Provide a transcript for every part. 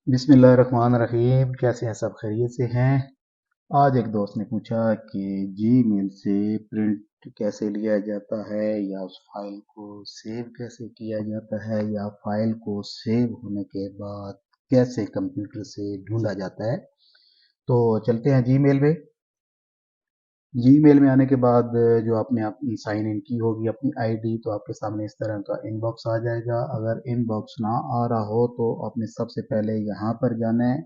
बिस्मिल्लाहिर्रहमानिर्रहीम। कैसे हैं सब? खैरियत से हैं? आज एक दोस्त ने पूछा कि जीमेल से प्रिंट कैसे लिया जाता है, या उस फाइल को सेव कैसे किया जाता है, या फाइल को सेव होने के बाद कैसे कंप्यूटर से ढूंढा जाता है। तो चलते हैं जीमेल में। जीमेल में आने के बाद जो आपने साइन इन की होगी अपनी आईडी, तो आपके सामने इस तरह का इनबॉक्स आ जाएगा। अगर इनबॉक्स ना आ रहा हो तो आपने सबसे पहले यहाँ पर जाना है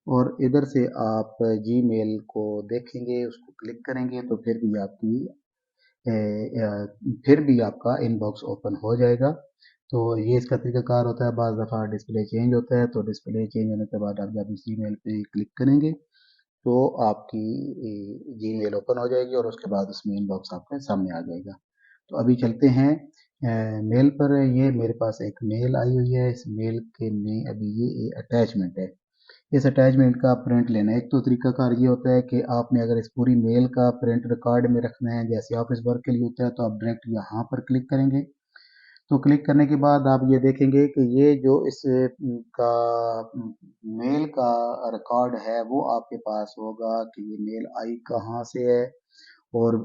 और इधर से आप जीमेल को देखेंगे, उसको क्लिक करेंगे तो फिर भी आपका इनबॉक्स ओपन हो जाएगा। तो ये इसका तरीकाकार होता है। बाज़ दफ़ा डिस्प्ले चेंज होता है, तो डिस्प्ले चेंज होने के बाद आप जब इस जीमेल पे क्लिक करेंगे तो आपकी जीमेल ओपन हो जाएगी और उसके बाद उसमें इनबॉक्स आपके सामने आ जाएगा। तो अभी चलते हैं मेल पर। ये मेरे पास एक मेल आई हुई है। इस मेल के में अभी ये अटैचमेंट है। इस अटैचमेंट का प्रिंट लेना है। एक तो तरीकाकार ये होता है कि आपने अगर इस पूरी मेल का प्रिंट रिकॉर्ड में रखना है, जैसे ऑफिस वर्क के लिए होता है, तो आप डायरेक्ट यहाँ पर क्लिक करेंगे। तो क्लिक करने के बाद आप ये देखेंगे कि ये जो इस का मेल का रिकॉर्ड है वो आपके पास होगा कि ये मेल आई कहाँ से है और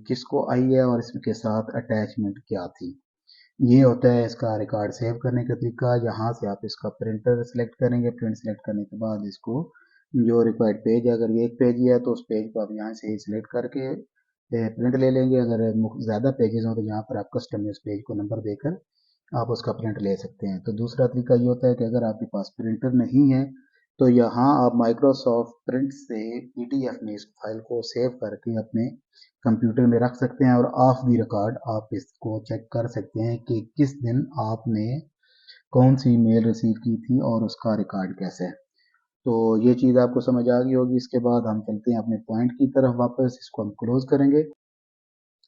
किसको आई है और इसके साथ अटैचमेंट क्या थी। ये होता है इसका रिकॉर्ड सेव करने का तरीका। यहाँ से आप इसका प्रिंटर सेलेक्ट करेंगे। प्रिंट सेलेक्ट करने के बाद इसको जो रिक्वायर्ड पेज है, अगर ये एक पेज ही है तो उस पेज को आप यहाँ से सिलेक्ट करके प्रिंट ले लेंगे। अगर ज़्यादा पेजेस हो तो यहाँ पर आप कस्टम में उस पेज को नंबर देकर आप उसका प्रिंट ले सकते हैं। तो दूसरा तरीका ये होता है कि अगर आपके पास प्रिंटर नहीं है तो यहाँ आप माइक्रोसॉफ्ट प्रिंट से पीडीएफ में इस फाइल को सेव करके अपने कंप्यूटर में रख सकते हैं और ऑफ द रिकॉर्ड आप इसको चेक कर सकते हैं कि किस दिन आपने कौन सी मेल रिसीव की थी और उसका रिकॉर्ड कैसे है। तो ये चीज़ आपको समझ आ गई होगी। इसके बाद हम चलते हैं अपने पॉइंट की तरफ वापस। इसको हम क्लोज करेंगे।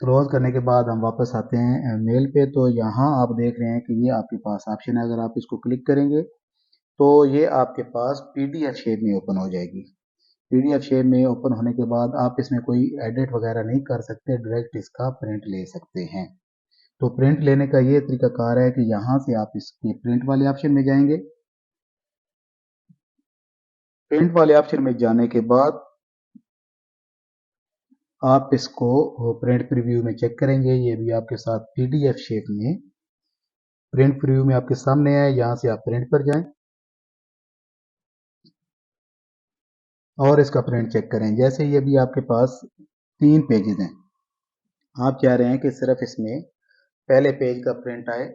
क्लोज करने के बाद हम वापस आते हैं मेल पे। तो यहाँ आप देख रहे हैं कि ये आपके पास ऑप्शन है। अगर आप इसको क्लिक करेंगे तो ये आपके पास पीडीएफ शेप में ओपन हो जाएगी। पीडीएफ शेप में ओपन होने के बाद आप इसमें कोई एडिट वगैरह नहीं कर सकते, डायरेक्ट इसका प्रिंट ले सकते हैं। तो प्रिंट लेने का ये तरीकाकार है कि यहाँ से आप इसके प्रिंट वाले ऑप्शन में जाएंगे। प्रिंट वाले ऑप्शन में जाने के बाद आप इसको प्रिंट प्रीव्यू में चेक करेंगे। ये भी आपके साथ पीडीएफ शेप में प्रिंट प्रीव्यू में आपके सामने है। यहाँ से आप प्रिंट पर जाएं और इसका प्रिंट चेक करें। जैसे ये भी आपके पास 3 पेजेस हैं। आप चाह रहे हैं कि सिर्फ इसमें पहले पेज का प्रिंट आए,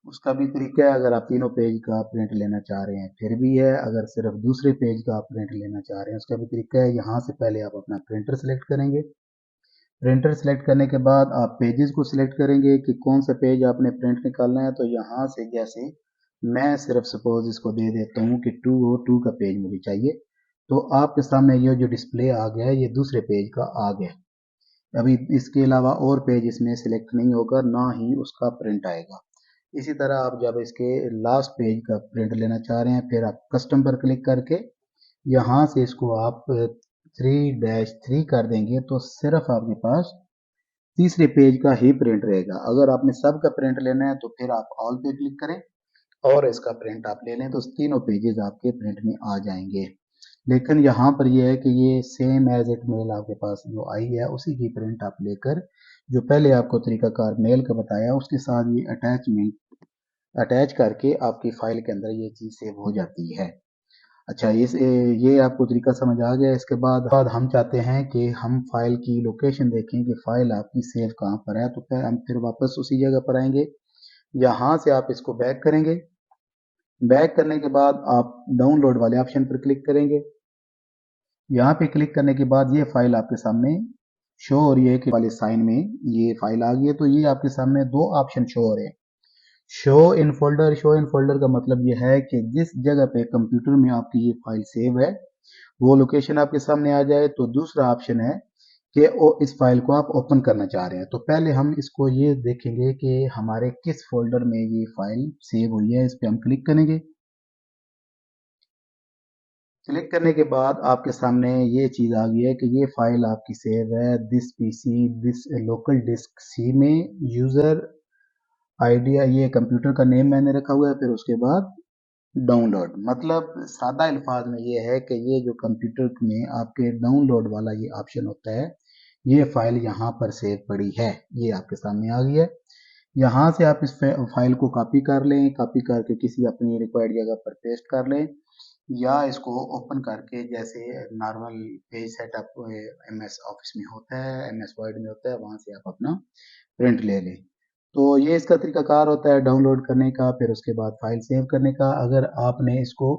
उसका भी तरीका है। अगर आप तीनों पेज का प्रिंट लेना चाह रहे हैं फिर भी है। अगर सिर्फ दूसरे पेज का आप प्रिंट लेना चाह रहे हैं उसका भी तरीका है। यहाँ से पहले आप अपना प्रिंटर सेलेक्ट करेंगे। प्रिंटर सेलेक्ट करने के बाद आप पेजेस को सिलेक्ट करेंगे कि कौन सा पेज आपने प्रिंट निकालना है। तो यहाँ से जैसे मैं सिर्फ सपोज इसको दे देता हूँ कि 202 का पेज मुझे चाहिए, तो आपके सामने ये जो डिस्प्ले आ गया है ये दूसरे पेज का आ गया। अभी इसके अलावा और पेज इसमें सिलेक्ट नहीं होगा, ना ही उसका प्रिंट आएगा। इसी तरह आप जब इसके लास्ट पेज का प्रिंट लेना चाह रहे हैं फिर आप कस्टम पर क्लिक करके यहाँ से इसको आप 3-3 कर देंगे तो सिर्फ आपके पास तीसरे पेज का ही प्रिंट रहेगा। अगर आपने सब का प्रिंट लेना है तो फिर आप ऑल पे क्लिक करें और इसका प्रिंट आप ले लें तो तीनों पेजेस आपके प्रिंट में आ जाएंगे। लेकिन यहाँ पर यह है कि ये सेम एज इट मेल आपके पास जो आई है उसी की प्रिंट आप लेकर जो पहले आपको तरीकाकार मेल का बताया उसके साथ ये अटैचमेंट अटैच करके आपकी फाइल के अंदर ये चीज़ सेव हो जाती है। अच्छा, ये आपको तरीका समझ आ गया। इसके बाद हम चाहते हैं कि हम फाइल की लोकेशन देखें कि फाइल आपकी सेव कहाँ पर है। तो फिर वापस उसी जगह पर आएंगे। यहाँ से आप इसको बैक करेंगे। बैक करने के बाद आप डाउनलोड वाले ऑप्शन पर क्लिक करेंगे। यहाँ पे क्लिक करने के बाद ये फाइल आपके सामने शो हो रही है कि वाले साइन में ये फाइल आ गई है। तो ये आपके सामने दो ऑप्शन शो हो रहे हैं, show in folder. Show in folder का मतलब ये है कि जिस जगह पे कंप्यूटर में आपकी ये फाइल सेव है वो लोकेशन आपके सामने आ जाए। तो दूसरा ऑप्शन है कि इस फाइल को आप ओपन करना चाह रहे हैं। तो पहले हम इसको ये देखेंगे कि हमारे किस फोल्डर में ये फाइल सेव हुई है। इस पर हम क्लिक करेंगे। क्लिक करने के बाद आपके सामने ये चीज़ आ गई है कि ये फाइल आपकी सेव है this PC this local disk C में। यूज़र आइडिया ये कंप्यूटर का नेम मैंने रखा हुआ है। फिर उसके बाद डाउनलोड मतलब सादा अल्फाज में ये है कि ये जो कंप्यूटर में आपके डाउनलोड वाला ये ऑप्शन होता है, ये फाइल यहाँ पर सेव पड़ी है, ये आपके सामने आ गई है। यहाँ से आप इस फाइल को कॉपी कर लें, कॉपी करके किसी अपनी रिक्वायर्ड जगह पर पेस्ट कर लें, या इसको ओपन करके जैसे normal page setup M S Office में होता है, एम एस वर्ड में होता है, वहाँ से आप अपना प्रिंट ले लें। तो ये इसका तरीकाकार होता है डाउनलोड करने का, फिर उसके बाद फाइल सेव करने का। अगर आपने इसको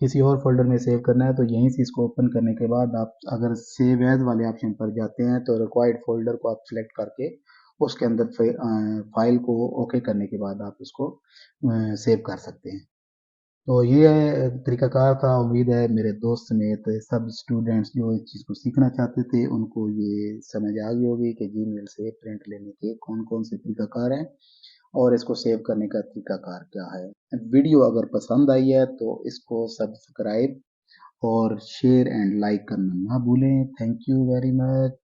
किसी और फोल्डर में सेव करना है तो यहीं से इसको ओपन करने के बाद आप अगर सेव एज वाले ऑप्शन पर जाते हैं तो रिक्वायर्ड फोल्डर को आप सिलेक्ट करके उसके अंदर फाइल को ओके करने के बाद आप उसको सेव कर सकते हैं। तो ये तरीकाकार था। उम्मीद है मेरे दोस्त समेत सब स्टूडेंट्स जो इस चीज़ को सीखना चाहते थे उनको ये समझ आ गई होगी कि जीमेल से प्रिंट लेने के कौन कौन से तरीकाकार हैं और इसको सेव करने का तरीकाकार क्या है। वीडियो अगर पसंद आई है तो इसको सब्सक्राइब और शेयर एंड लाइक करना ना भूलें। Thank you very much.